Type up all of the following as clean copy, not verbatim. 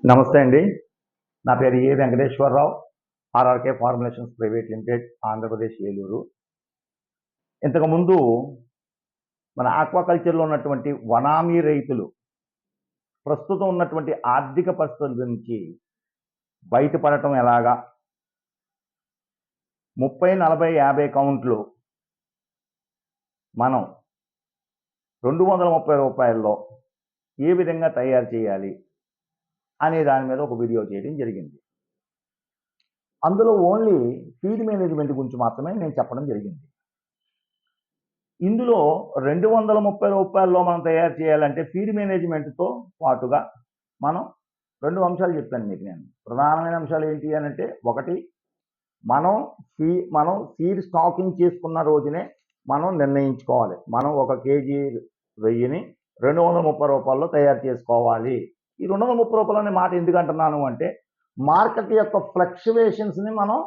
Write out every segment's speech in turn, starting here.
నమస్తే అండి. నా పేరు A Venkateswara Rao, RRK formulations private limited, Andhra Pradesh, Eluru. ఇంతకుముందు మన ఆక్వాకల్చర్లో ఉన్నటువంటి వనామీ రైతులు ప్రస్తుతం ఉన్నటువంటి ఆర్థిక పరిస్థితుల గురించి బయటపడటం ఎలాగా, 30, 40, 50 కౌంట్లు మనం ₹230 ఏ విధంగా తయారు చేయాలి అనే దాని మీద ఒక వీడియో చేయడం జరిగింది. అందులో ఓన్లీ ఫీడ్ మేనేజ్మెంట్ గురించి మాత్రమే నేను చెప్పడం జరిగింది. ఇందులో ₹230 మనం తయారు చేయాలంటే ఫీడ్ మేనేజ్మెంట్తో పాటుగా మనం 2 అంశాలు చెప్పాను మీకు నేను. ప్రధానమైన అంశాలు ఏంటి అని అంటే, ఒకటి మనం సీడ్ స్టాకింగ్ చేసుకున్న రోజునే మనం నిర్ణయించుకోవాలి. మనం 1 కేజీ రొయ్యని ₹230 తయారు చేసుకోవాలి. ఈ ₹230 అనే మాట ఎందుకు అంటున్నాను అంటే, మార్కెట్ యొక్క ఫ్లక్చువేషన్స్ని మనం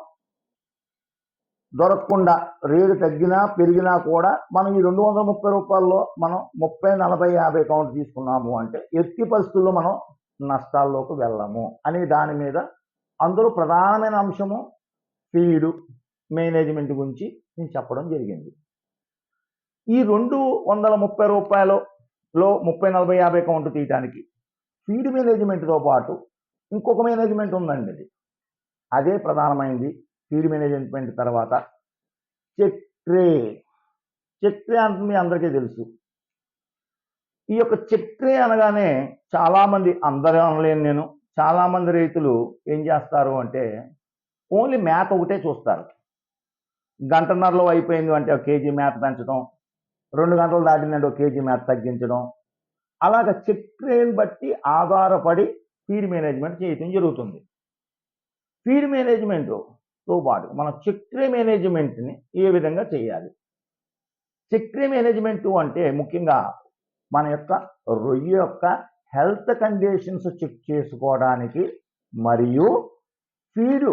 దొరకకుండా, రేటు తగ్గినా పెరిగినా కూడా మనం ఈ ₹230 మనం 30, 40, 50 కౌంట్ తీసుకున్నాము అంటే ఎట్టి పరిస్థితుల్లో మనం నష్టాల్లోకి వెళ్ళము అనే దాని మీద అందులో ప్రధానమైన అంశము ఫీడ్ మేనేజ్మెంట్ గురించి నేను చెప్పడం జరిగింది. ఈ ₹230లో 30, 40, 50 కౌంట్ తీయటానికి ఫీడ్ మేనేజ్మెంట్తో పాటు ఇంకొక మేనేజ్మెంట్ ఉందండి. అదే ప్రధానమైనది. ఫీడ్ మేనేజ్మెంట్ తర్వాత చెక్ ట్రే అంటే మీ అందరికీ తెలుసు. ఈ యొక్క చెక్ ట్రే అనగానే చాలామంది, అందరూ అనలేను నేను, చాలామంది రైతులు ఏం చేస్తారు అంటే ఓన్లీ మేత ఒకటే చూస్తారు. గంటన్నరలో అయిపోయింది అంటే 1 కేజీ మేత పెంచడం, 2 గంటలు దాటిందంటే 1 కేజీ మేత తగ్గించడం, అలాగ చెక్ ట్రేని బట్టి ఆధారపడి ఫీడ్ మేనేజ్మెంట్ చేయటం జరుగుతుంది. ఫీడ్ మేనేజ్మెంట్తో పాటు మనం చెక్ ట్రే మేనేజ్మెంట్ని ఏ విధంగా చేయాలి? చెక్ ట్రే మేనేజ్మెంట్ అంటే ముఖ్యంగా మన యొక్క రొయ్య యొక్క హెల్త్ కండిషన్స్ చెక్ చేసుకోవడానికి మరియు ఫీడ్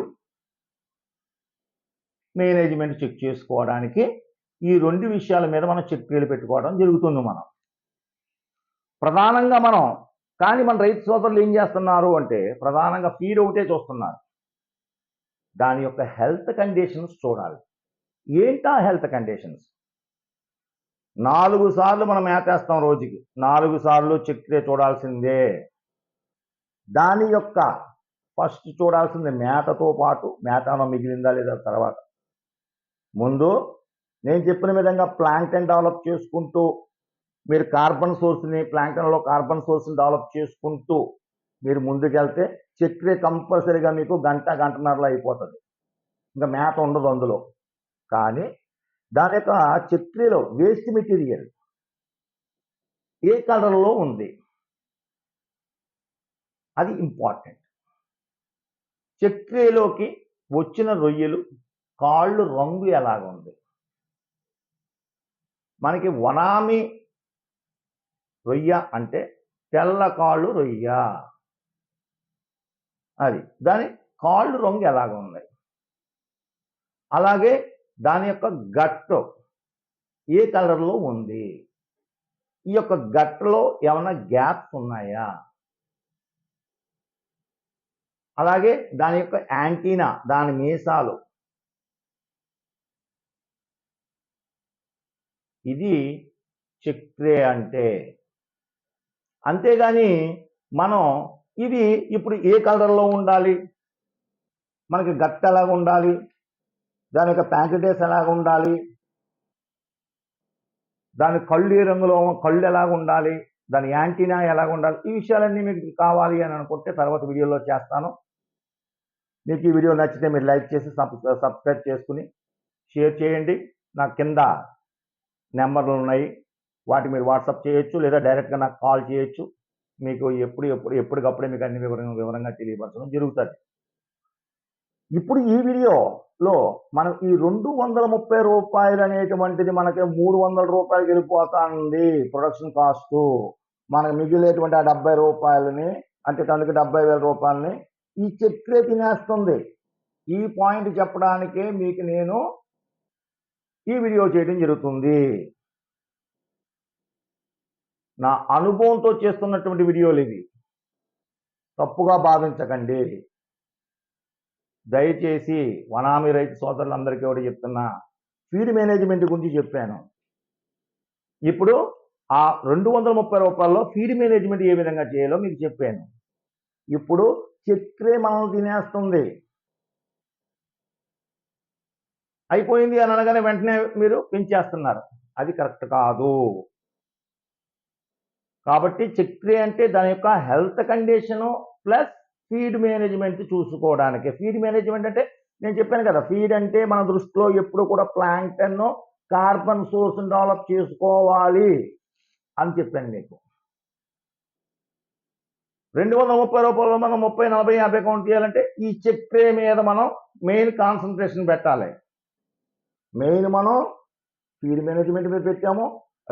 మేనేజ్మెంట్ చెక్ చేసుకోవడానికి ఈ 2 విషయాల మీద మనం చెక్ ట్రేలు పెట్టుకోవడం జరుగుతుంది. మనం ప్రధానంగా కానీ మన రైతు సోదరులు ఏం చేస్తున్నారు అంటే ప్రధానంగా ఫీడ్ ఒకటే చూస్తున్నారు. దాని యొక్క హెల్త్ కండిషన్స్ చూడాలి. ఏంటా హెల్త్ కండిషన్స్? 4 సార్లు మనం మేతేస్తాం రోజుకి, 4 సార్లు చెక్ ట్రే చూడాల్సిందే. దాని యొక్క ఫస్ట్ చూడాల్సింది మేతతో పాటు మేత మిగిలిందా లేదా తర్వాత. ముందు నేను చెప్పిన విధంగా ప్లాంక్టన్ డెవలప్ చేసుకుంటూ మీరు ప్లాంక్టన్లో కార్బన్ సోర్స్ని డెవలప్ చేసుకుంటూ మీరు ముందుకెళ్తే చెక్ ట్రే కంపల్సరీగా మీకు గంటన్నరలో అయిపోతుంది. ఇంకా మేత ఉండదు అందులో. కానీ దాని యొక్క చెక్ ట్రేలో వేస్ట్ మెటీరియల్ ఏ కలర్లో ఉంది అది ఇంపార్టెంట్. చెక్ ట్రేలోకి వచ్చిన రొయ్యలు కాళ్ళు రంగు ఎలాగ ఉంది? మనకి వనామి రొయ్య అంటే తెల్ల కాళ్ళు రొయ్య, అది దాని కాళ్ళు రంగు ఎలాగ ఉంది. అలాగే దాని యొక్క గట్టు ఏ కలర్లో ఉంది, ఈ యొక్క గట్టులో ఏమైనా గ్యాప్స్ ఉన్నాయా, అలాగే దాని యొక్క యాంటీనా, దాని మీసాలు, ఇది చెక్ ట్రే అంటే. అంతేగాని మనం ఇది ఇప్పుడు ఏ కలర్లో ఉండాలి, మనకి గట్టు ఎలాగ ఉండాలి, దాని యొక్క ప్యాంకెటేస్ ఎలాగ ఉండాలి, దాని కళ్ళు ఏ రంగులో, కళ్ళు ఎలాగ ఉండాలి, దాని యాంటీనా ఎలాగ ఉండాలి, ఈ విషయాలన్నీ మీకు కావాలి అని అనుకుంటే తర్వాత వీడియోలో చేస్తాను. మీకు ఈ వీడియో నచ్చితే మీరు లైక్ చేసి సబ్స్క్రైబ్ చేసుకుని షేర్ చేయండి. నా కింద నెంబర్లు ఉన్నాయి, వాటి మీరు వాట్సాప్ చేయొచ్చు లేదా డైరెక్ట్గా నాకు కాల్ చేయొచ్చు. మీకు ఎప్పటికప్పుడే మీకు అన్ని వివరంగా తెలియపరచడం జరుగుతుంది. ఇప్పుడు ఈ వీడియోలో మనం ఈ ₹230 అనేటువంటిది మనకి ₹300 వెళ్ళిపోతుంది ప్రొడక్షన్ కాస్ట్. మనకు మిగిలేటువంటి ఆ ₹70 అంటే టన్నుకి ₹70,000 ఈ చెక్ ట్రే తినేస్తుంది. ఈ పాయింట్ చెప్పడానికే మీకు నేను ఈ వీడియో చేయడం జరుగుతుంది. నా అనుభవంతో చేస్తున్నటువంటి వీడియోలు ఇవి, తప్పుగా భావించకండి. దయచేసి వనామి రైతు సోదరులందరికీ కూడా చెప్తున్నా, ఫీడ్ మేనేజ్మెంట్ గురించి చెప్పాను. ఇప్పుడు ఆ 230 రూపాయల్లో ఫీడ్ మేనేజ్మెంట్ ఏ విధంగా చేయాలో మీకు చెప్పాను. ఇప్పుడు చక్రే మనల్ని తినేస్తుంది. అయిపోయింది అని అనగానే వెంటనే మీరు పెంచేస్తున్నారు, అది కరెక్ట్ కాదు. కాబట్టి చక్రే అంటే దాని యొక్క health condition plus feed management చూసుకోవడానికి. ఫీడ్ మేనేజ్మెంట్ అంటే నేను చెప్పాను కదా, ఫీడ్ అంటే మన దృష్టిలో ఎప్పుడు కూడా ప్లాంక్టన్ కార్బన్ సోర్స్ డెవలప్ చేసుకోవాలి అని చెప్పాను మీకు. 230 రూపాయలు మనం 30, 40, 50 కౌంట్ చేయాలంటే ఈ చక్రే మీద మనం మెయిన్ కాన్సన్ట్రేషన్ పెట్టాలి. మెయిన్ మనం ఫీడ్ మేనేజ్మెంట్ మీద పెట్టాము.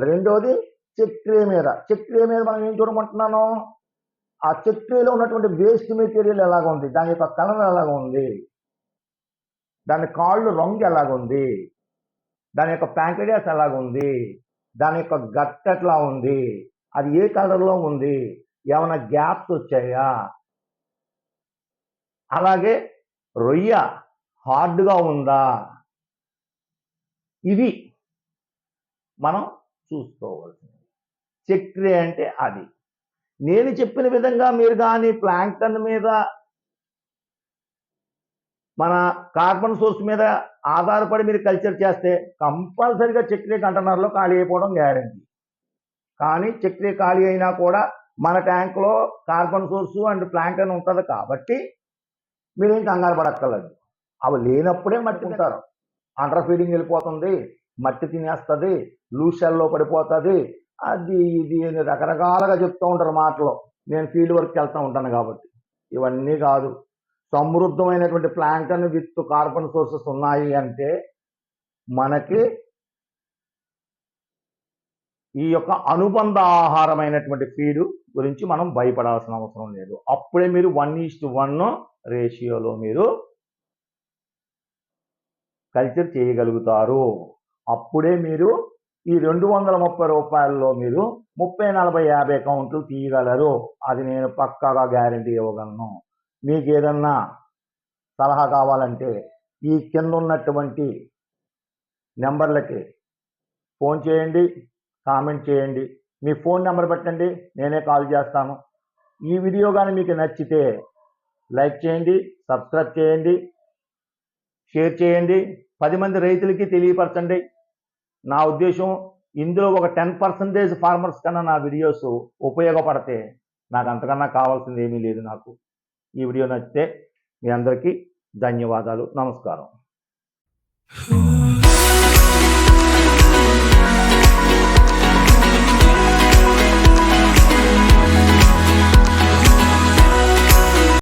రెండోది చక్రే మీద. చక్రే మీద మనం ఏం చూడమంటున్నాను, ఆ చక్రేలో ఉన్నటువంటి వేస్ట్ మెటీరియల్ ఎలాగ ఉంది, దాని యొక్క కలర్ ఎలాగ ఉంది, దాని కాళ్ళు రంగు ఎలాగుంది, దాని యొక్క ప్యాంక్రియాస్ ఎలాగుంది, దాని యొక్క గట్ ఎట్లా ఉంది, అది ఏ కలర్లో ఉంది, ఏమైనా గ్యాప్స్ వచ్చాయా, అలాగే రొయ్య హార్డ్గా ఉందా, ఇవి మనం చూసుకోవాల్సింది. చక్రే అంటే అది. నేను చెప్పిన విధంగా మీరు కానీ ప్లాంక్టన్ మీద మన కార్బన్ సోర్స్ మీద ఆధారపడి మీరు కల్చర్ చేస్తే కంపల్సరీగా చక్రే కంటైనర్లో ఖాళీ అయిపోవడం గ్యారంటీ. కానీ చక్రే ఖాళీ అయినా కూడా మన ట్యాంక్లో కార్బన్ సోర్సు అండ్ ప్లాంక్టన్ ఉంటుంది కాబట్టి మీరేం కంగారు పడక్కర్లేదు. అవి లేనప్పుడే మట్టి ఉంటారు. అండర్ ఫీడింగ్ వెళ్ళిపోతుంది, మట్టి తినేస్తుంది, లూజ్ షెల్లో పడిపోతుంది, అది ఇది అని రకరకాలుగా చెప్తూ ఉంటారు మాటలో. నేను ఫీల్డ్ వర్క్కి వెళ్తూ ఉంటాను కాబట్టి. ఇవన్నీ కాదు. సమృద్ధమైనటువంటి ప్లాంక్టన్ విత్ కార్బన్ సోర్సెస్ ఉన్నాయి అంటే మనకి ఈ యొక్క అనుబంధ ఆహారమైనటువంటి ఫీడ్ గురించి మనం భయపడాల్సిన అవసరం లేదు. అప్పుడే మీరు 1:1 రేషియోలో మీరు కల్చర్ చేయగలుగుతారు. అప్పుడే మీరు ఈ 230 రూపాయల్లో మీరు 30, 40, 50 కౌంట్లు తీయగలరు. అది నేను పక్కాగా గ్యారంటీ ఇవ్వగలను. మీకు ఏదన్నా సలహా కావాలంటే ఈ కింద ఉన్నటువంటి నెంబర్లకి ఫోన్ చేయండి, కామెంట్ చేయండి, మీ ఫోన్ నెంబర్ పెట్టండి, నేనే కాల్ చేస్తాను. ఈ వీడియో కానీ మీకు నచ్చితే లైక్ చేయండి, సబ్స్క్రైబ్ చేయండి, షేర్ చేయండి, 10 మంది రైతులకి తెలియపరచండి. నా ఉద్దేశం ఇందులో ఒక 10% ఫార్మర్స్ కన్నా నా వీడియోస్ ఉపయోగపడితే నాకు అంతకన్నా కావాల్సింది ఏమీ లేదు. నాకు ఈ వీడియో నచ్చితే మీ అందరికీ ధన్యవాదాలు, నమస్కారం.